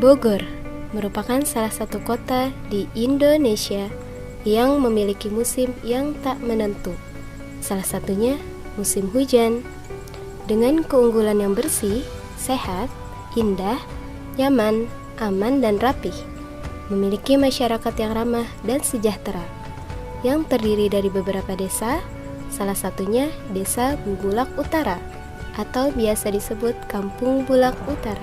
Bogor merupakan salah satu kota di Indonesia yang memiliki musim yang tak menentu. Salah satunya musim hujan. Dengan keunggulan yang bersih, sehat, indah, nyaman, aman, dan rapih. Memiliki masyarakat yang ramah dan sejahtera, yang terdiri dari beberapa desa, salah satunya Desa Bubulak Utara, atau biasa disebut Kampung Bulak Utara.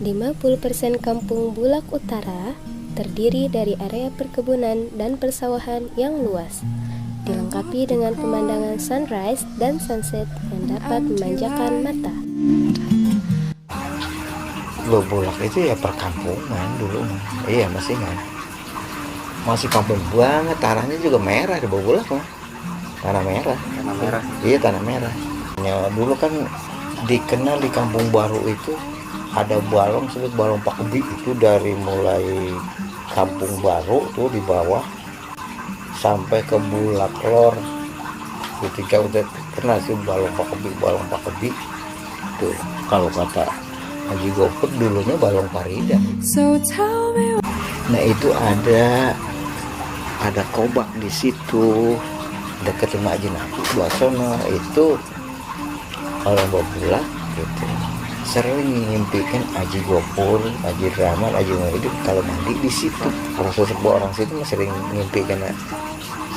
50% Kampung Bulak Utara terdiri dari area perkebunan dan persawahan yang luas, dilengkapi dengan pemandangan sunrise dan sunset yang dapat memanjakan mata. Bubulak itu ya perkampungan dulu mah. Iya masih kampung banget, tanahnya juga merah di Bubulak mah. Tanah merah. Iya, tanah merah. Ya, dulu kan dikenal di Kampung Baru itu ada balong sebut balong Pakebi, itu dari mulai Kampung Baru tuh di bawah sampai ke Bulak Lor. Ketika udah kenal sih balong Pakebi tuh, kalau kata Haji Gopur dulunya balong Parida. Nah itu ada kobak di situ dekat rumah Haji Nafi Basono itu. Kalau Bubulak gitu sering mengimpikan Haji Gopur, Haji Rahman, Haji Muhyiddin kalau mandi di situ. Orang sesepuh orang situ sering mengimpikan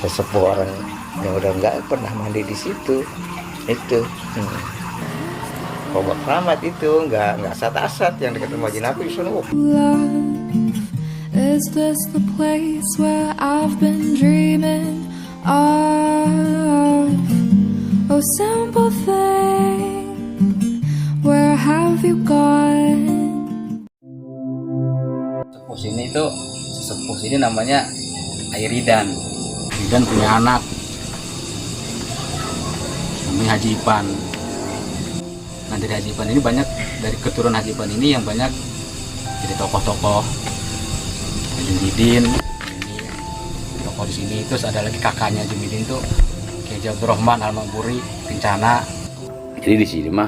sesepuh orang yang udah nggak pernah mandi di situ. Itu Kobak Rahmat itu nggak asat-asat yang dekat rumah Haji Nafi di sana. Is this the place where I've been dreaming of? Oh, simple thing, where have you gone? Sepuh sini tuh, sepuh sini namanya Airidan. Ridan punya anak namanya Haji Ipan. Nah dari Haji Ipan ini banyak, dari keturunan Haji Ipan ini yang banyak jadi tokoh-tokoh. Haji Muhyiddin ini tokoh di sini. Terus ada lagi kakaknya Haji Muhyiddin tuh Kiai Abdurrahman Al-Makmuri Kencana. Jadi di sini mah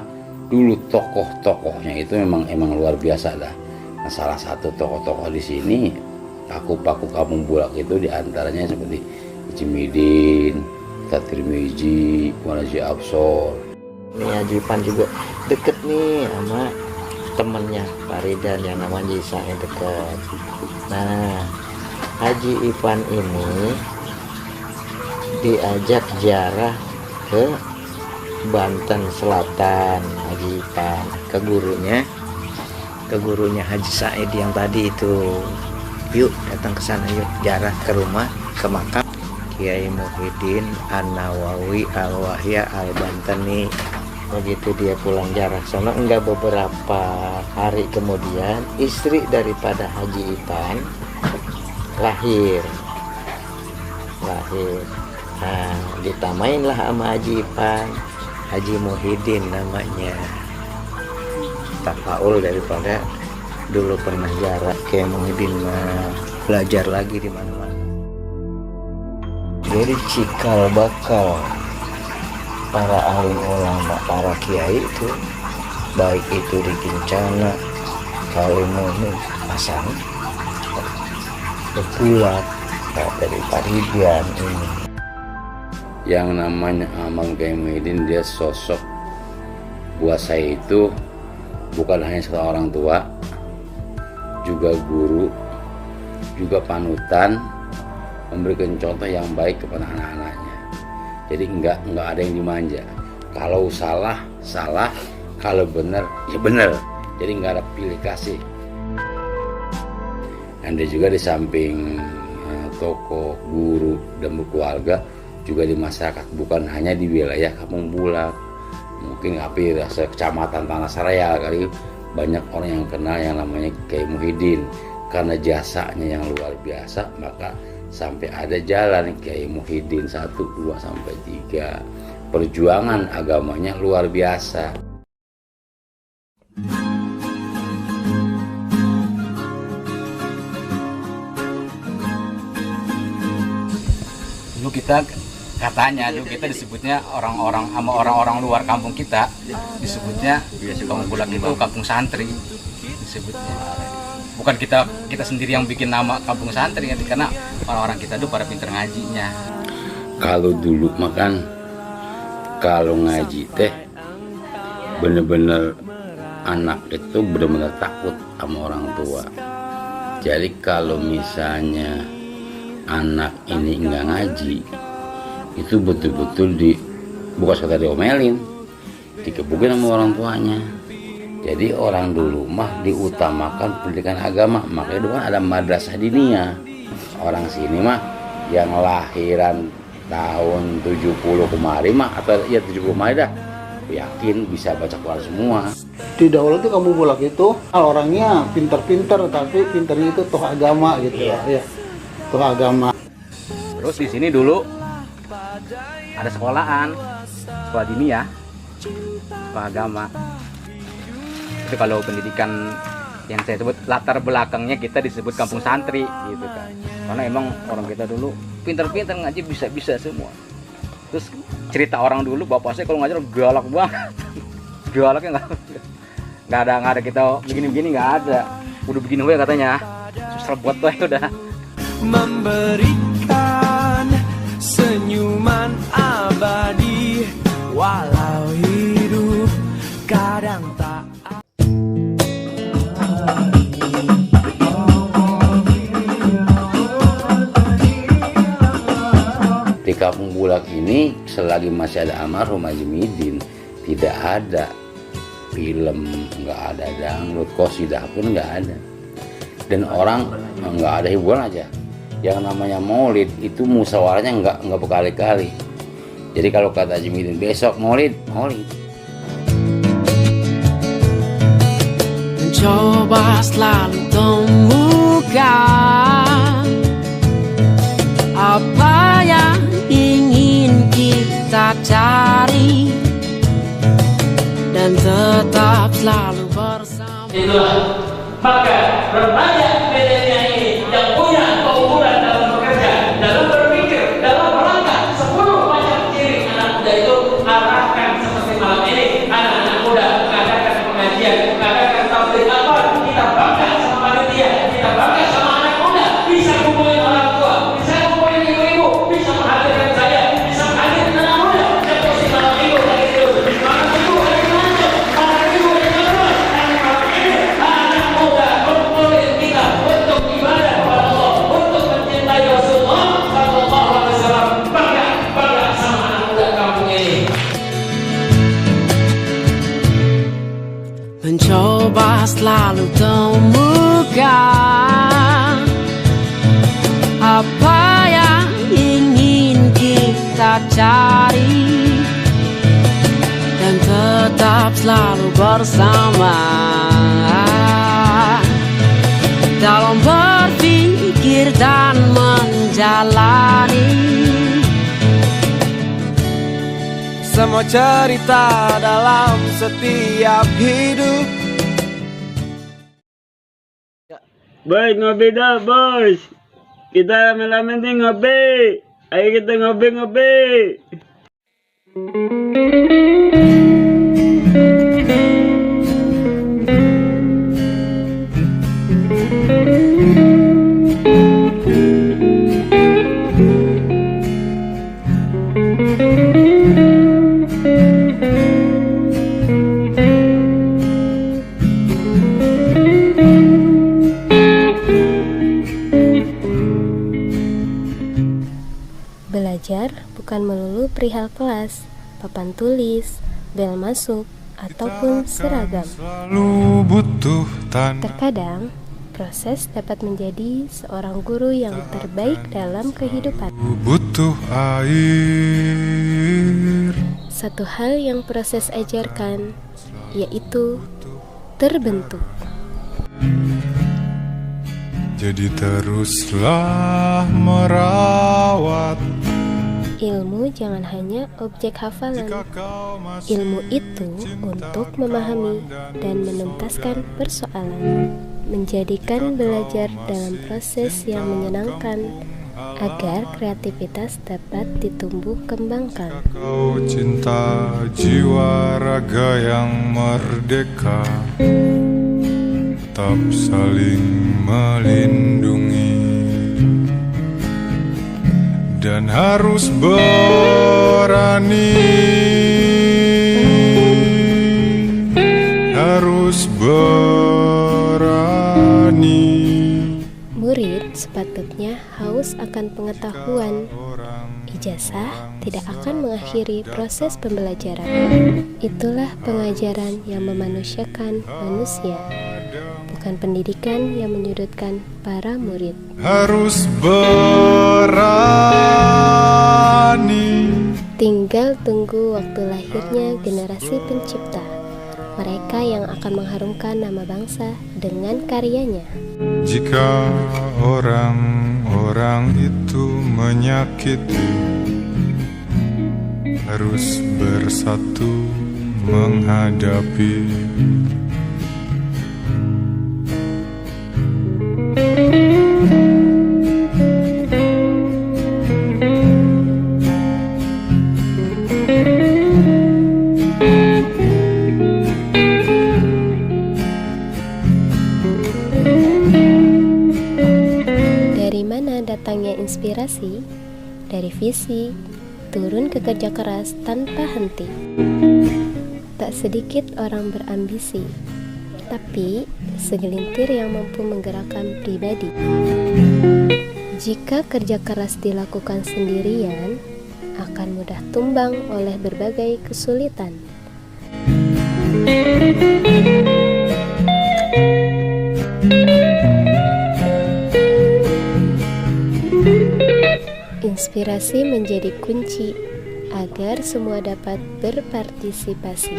dulu tokoh-tokohnya itu emang luar biasa dah. Nah, salah satu tokoh-tokoh di sini paku-paku Kampung Bulak itu diantaranya seperti Haji Muhyiddin, Tirmizi, Haji Absor. Ini Haji Ipan juga deket nih sama temennya Faridan yang namanya Isa yang deket. Nah Haji Ipan ini diajak ziarah ke Banten Selatan. Haji Ipan ke gurunya Haji Said yang tadi itu. Yuk datang ke sana, yuk ziarah ke rumah, ke makam Kiai Muhyiddin An-Nawawi Al-Wahya Al-Bantani. Begitu dia pulang ziarah sana, enggak beberapa hari kemudian istri daripada Haji Ipan lahir. Nah, ditamain lah sama Haji Ipan, Haji Muhyiddin namanya. Tafaul daripada dulu pernah jarak kayak Muhyiddin belajar lagi di mana-mana. Jadi cikal bakal para alim ulama, para kiai itu, baik itu di Kencana, Kalimunin, Pasang, Bubulak, dari Paridan ini. Yang namanya Amang Kiai Muhyiddin, dia sosok buat saya itu bukan hanya seorang tua, juga guru, juga panutan, memberikan contoh yang baik kepada anak-anaknya. Jadi enggak ada yang dimanja. Kalau salah, kalau benar, ya benar. Jadi enggak ada pilih kasih. Anda juga di samping tokoh, guru, dan berkeluarga, juga di masyarakat, bukan hanya di wilayah Kampung Bulak, mungkin hampir kecamatan Tanah Seraya kali banyak orang yang kenal yang namanya Kiai Muhyiddin. Karena jasanya yang luar biasa, maka sampai ada jalan Kiai Muhyiddin 1, 2, sampai 3. Perjuangan agamanya luar biasa. Dulu kita katanya dulu kita disebutnya orang-orang sama orang-orang luar kampung kita disebutnya Kampung Bulak itu kampung santri disebutnya. Bukan kita sendiri yang bikin nama kampung santri karena orang-orang kita dulu pada pinter ngajinya. Kalau dulu makan kalau ngaji teh bener-bener anak itu bener-bener takut sama orang tua. Jadi kalau misalnya anak ini nggak ngaji, itu betul-betul bukan sekedar diomelin, dikebukin sama orang tuanya. Jadi orang dulu mah diutamakan pendidikan agama, makanya dulu kan ada madrasah diniyah. Orang sini mah yang lahiran tahun 70 kemarin mah atau ya 70 kemarin dah, yakin bisa baca Quran semua. Di dahulu tuh Kampung Bulak itu orangnya pinter-pinter, tapi pinternya itu toh agama gitu ya, toh agama. Terus di sini dulu ada sekolah diniyah, sekolah agama. Itu kalau pendidikan yang saya sebut latar belakangnya kita disebut kampung santri gitu kan. Karena emang orang kita dulu pinter-pinter ngaji bisa semua. Terus cerita orang dulu bapak saya kalau ngajar galak banget. Galaknya nggak ada kita begini-begini nggak ada. Udah begini ya katanya. Susah buat tuh udah. Memberikan senyuman abadi walau hidup kadang tak. Di Kampung Bulak ini selagi masih ada almarhum Haji Midin, tidak ada film, nggak ada dangdut, qosidah pun nggak ada, dan orang nggak ada hiburan aja. Yang namanya maulid itu musyawarahnya nggak berkali-kali. Jadi kalau kata Haji Midin besok maulid. Mencoba selalu temukan apa yang ingin kita cari dan tetap selalu bersama. Itulah maka berbanyak bedanya ini yang punya keunggulan dalam bekerja, dalam berpikir, dalam melangkah 10 macam ciri anak muda itu arahkan seperti malam ini. Anak-anak muda mengadakan pengajian, mengadakan tabligh akbar, kita bangga sama panitia, kita bangga sama anak muda, bisa kumpulin orang tua, bisa kumpulin ibu-ibu, bisa menghadirkan saya, bisa menghadirkan anak muda. Dan posisi malam minggu lagi terus, malam minggu lagi lanjut, malam minggu lagi terus, dan malam ini anak muda kumpulin kita untuk ibadah kepada Allah, untuk mencintai Rasulullah Sallallahu Alaihi Wasallam. Bangga sama anak muda kampung ini. Mencoba selalu temukan apa yang ingin kita cari dan tetap selalu bersama dalam berpikir dan menjalani semua cerita dalam setiap hidup. Bos, ngopi dah bos. Kita rame-rame nih ngopi. Ayo kita ngopi. Belajar bukan melulu perihal kelas, papan tulis, bel masuk, ataupun seragam. Terkadang, proses dapat menjadi seorang guru yang terbaik dalam kehidupan. Satu hal yang proses ajarkan, yaitu terbentuk. Jadi teruslah merawat. Ilmu jangan hanya objek hafalan. Ilmu itu untuk memahami dan menuntaskan persoalan, menjadikan belajar dalam proses yang menyenangkan agar kreativitas dapat ditumbuh kembangkan. Kau cinta jiwa raga yang merdeka, tetap saling melindungi, dan harus berani, harus berani. Murid sepatutnya haus akan pengetahuan. Ijazah tidak akan mengakhiri proses pembelajaran. Itulah pengajaran yang memanusiakan manusia, bukan pendidikan yang menyudutkan para murid. Harus berani. Tinggal tunggu waktu lahirnya generasi pencipta, mereka yang akan mengharumkan nama bangsa dengan karyanya. Jika orang-orang itu menyakiti, harus bersatu menghadapi. Dari mana datangnya inspirasi? Dari visi, turun ke kerja keras tanpa henti. Tak sedikit orang berambisi, tapi segelintir yang mampu menggerakkan pribadi. Jika kerja keras dilakukan sendirian, akan mudah tumbang oleh berbagai kesulitan. Inspirasi menjadi kunci agar semua dapat berpartisipasi.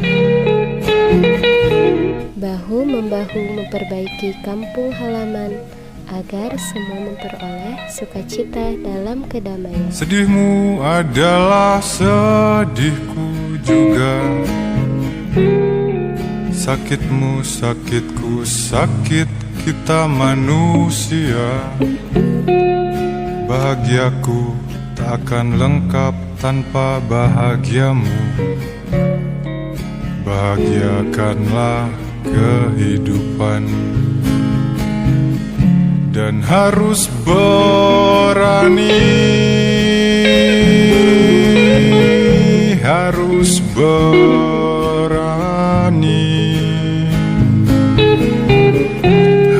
Bahu-membahu memperbaiki kampung halaman agar semua memperoleh sukacita dalam kedamaian. Sedihmu adalah sedihku juga, sakitmu sakitku, sakit kita manusia. Bahagiaku tak akan lengkap tanpa bahagiamu. Bahagiakanlah kehidupan, dan harus berani, harus berani,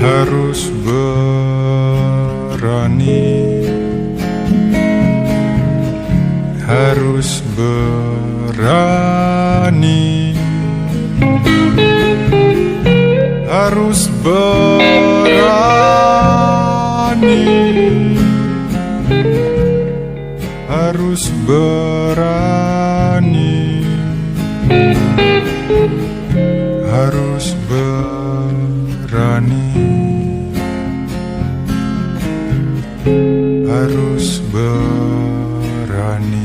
harus berani, harus berani, harus berani, harus berani, harus berani, harus berani.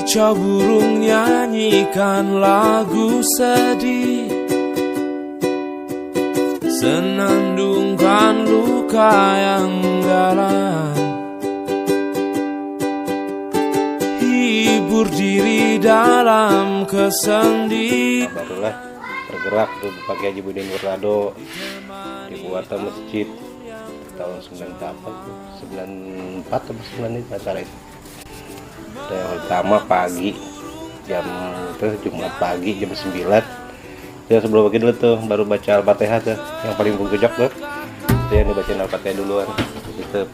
Kicau burung nyanyikan lagu sedih, senandungkan luka yang dalam, hibur diri dalam kesendirian. Barulah bergerak tuh pakai Haji Budin Gurnado, dibuatkan masjid tahun 94 atau 95 antara itu. Yang pertama pagi jam itu Jumat pagi jam 9. Ya sebelum begitu tuh baru baca Al-Fatihah tuh, yang paling puncak tuh. Itu yang dibacain Al-Fatihah duluan. Itu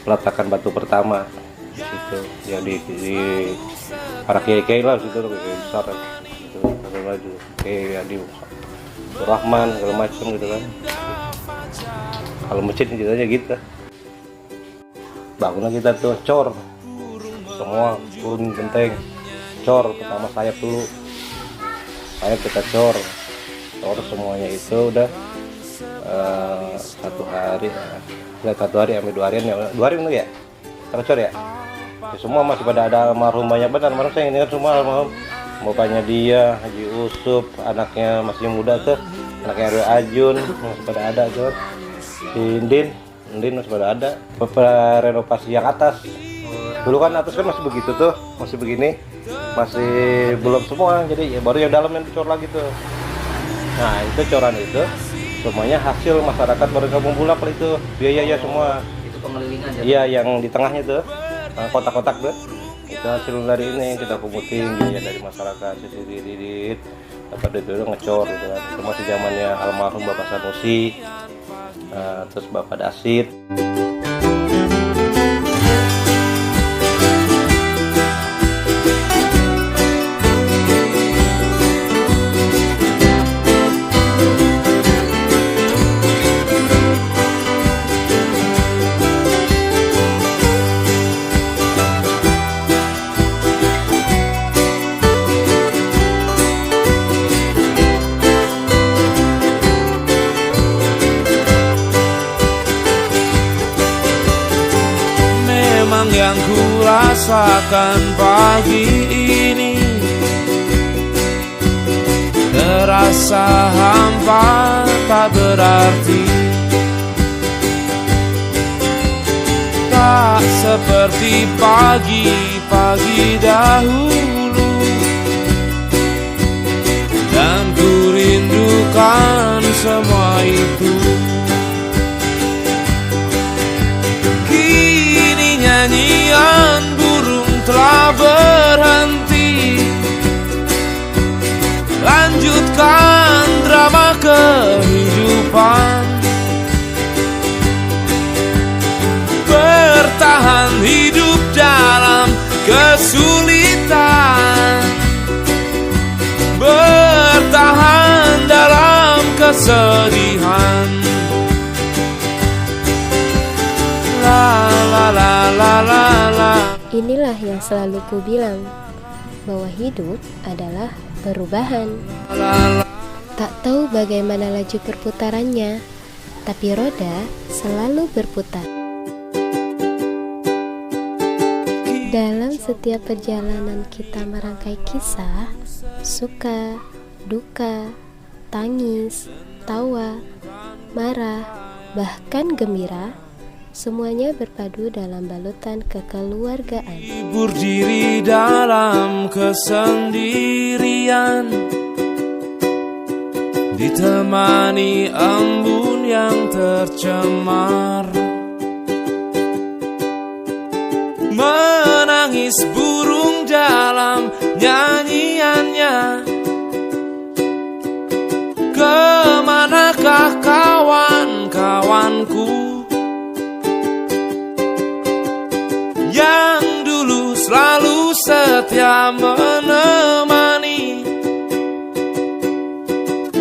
peletakan batu pertama di situ. Yang di para kiai-kiai lah situ tuh kayak besar kan. Itu maju. Kayak di Rahman segala macam gitu kan. Kalau masjid ceritanya gitu. Bangunlah kita tuh cor. Semua turun genteng, cor pertama sayap dulu, air kita cor semuanya itu udah 1 hari sampai 2 harian ya, 2 hari itu ya kita cor ya. Semua masih pada ada almarhum banyak banget. Almarhum saya ini kan semua almarhum, bapaknya dia Haji Usup, anaknya masih muda tuh, anaknya RW Ajun masih pada ada tuh, si Indin masih pada ada. Renovasi yang atas dulu kan atas kan masih begitu tuh, masih begini, masih belum semua, jadi ya baru yang dalam yang dicor lagi tuh. Nah itu coran itu semuanya hasil masyarakat baru Kampung Bulak itu, biaya semua. Itu pengelilingan ya? Iya, yang di tengahnya tuh kotak-kotak tuh, itu hasil dari ini kita pungutin biaya dari masyarakat sedikit dapat itu ngecor gitu kan. Itu masih zamannya almarhum Bapak Sanusi, terus Bapak Dasid. Yang ku rasakan pagi ini terasa hampa, tak berarti, tak seperti pagi-pagi dahulu, dan ku rindukan semua itu. Nyanyian burung telah berhenti, lanjutkan drama kehidupan, bertahan hidup dalam kesulitan, bertahan dalam kesedihan. Inilah yang selalu ku bilang, bahwa hidup adalah perubahan. Tak tahu bagaimana laju perputarannya, tapi roda selalu berputar. Dalam setiap perjalanan kita merangkai kisah, suka, duka, tangis, tawa, marah, bahkan gembira, semuanya berpadu dalam balutan kekeluargaan. Berdiri dalam kesendirian, ditemani embun yang tercemar, menangis burung dalam nyanyiannya. Kemanakah kawan-kawanku yang dulu selalu setia menemani,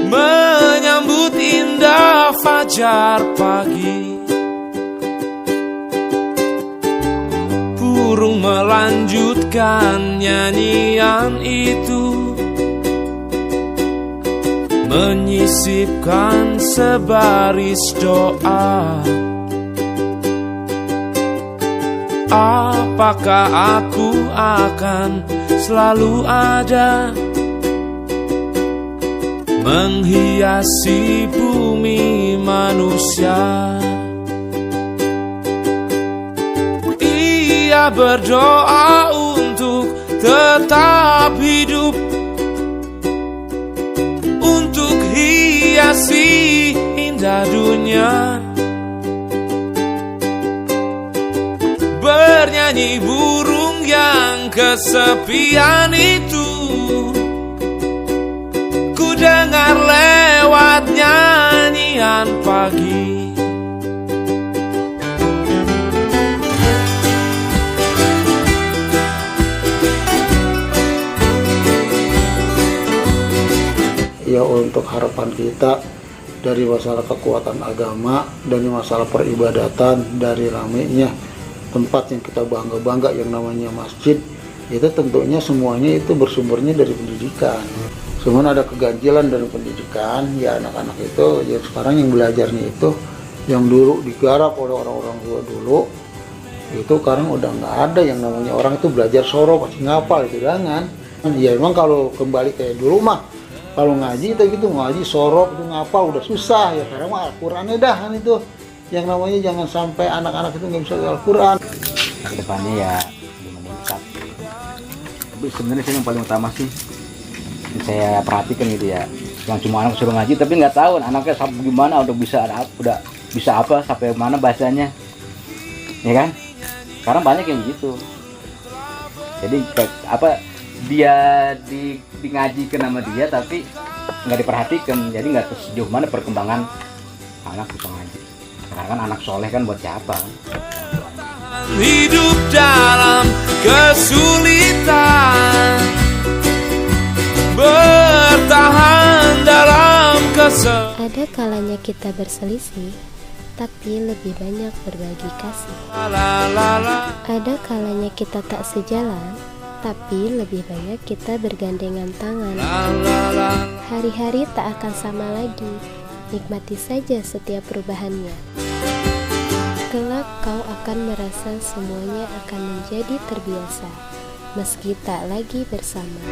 menyambut indah fajar pagi. Burung melanjutkan nyanyian itu, menyisipkan sebaris doa. Apakah aku akan selalu ada, menghiasi bumi manusia? Ia berdoa untuk tetap hidup, untuk hiasi indah dunia. Bernyanyi burung yang kesepian itu, ku dengar lewat nyanyian pagi. Ya, untuk harapan kita dari masalah kekuatan agama, dari masalah peribadatan, dari ramenya tempat yang kita bangga-bangga yang namanya masjid, itu tentunya semuanya itu bersumbernya dari pendidikan. Cuman ada keganjilan dari pendidikan, ya anak-anak itu ya sekarang yang belajarnya itu yang dulu digarap oleh orang-orang tua dulu, itu sekarang udah nggak ada yang namanya orang itu belajar soro pasti ngapal itu jangan. Ya emang kalau kembali kayak dulu mah kalau ngaji itu gitu ngaji sorop itu ngapal udah susah ya, sekarang mah Al-Qur'annya dah kan itu yang namanya jangan sampai anak-anak itu nggak bisa Al-Qur'an. Kedepannya ya lebih meningkat. Tapi sebenarnya sih yang paling utama sih saya perhatikan gitu ya, yang cuma anak suruh ngaji tapi nggak tahu anaknya sampai gimana, udah bisa apa sampai mana bahasanya, ya kan? Sekarang banyak yang gitu. Jadi apa dia di ngajikan sama dia tapi nggak diperhatikan, jadi nggak sejauh mana perkembangan anak bisa ngaji. Sekarang kan anak soleh kan buat siapa? Hidup dalam kesulitan, bertahan dalam Ada kalanya kita berselisih, tapi lebih banyak berbagi kasih. Ada kalanya kita tak sejalan, tapi lebih banyak kita bergandengan tangan. Hari-hari tak akan sama lagi, nikmati saja setiap perubahannya. Kelak kau akan merasa semuanya akan menjadi terbiasa, meski tak lagi bersama.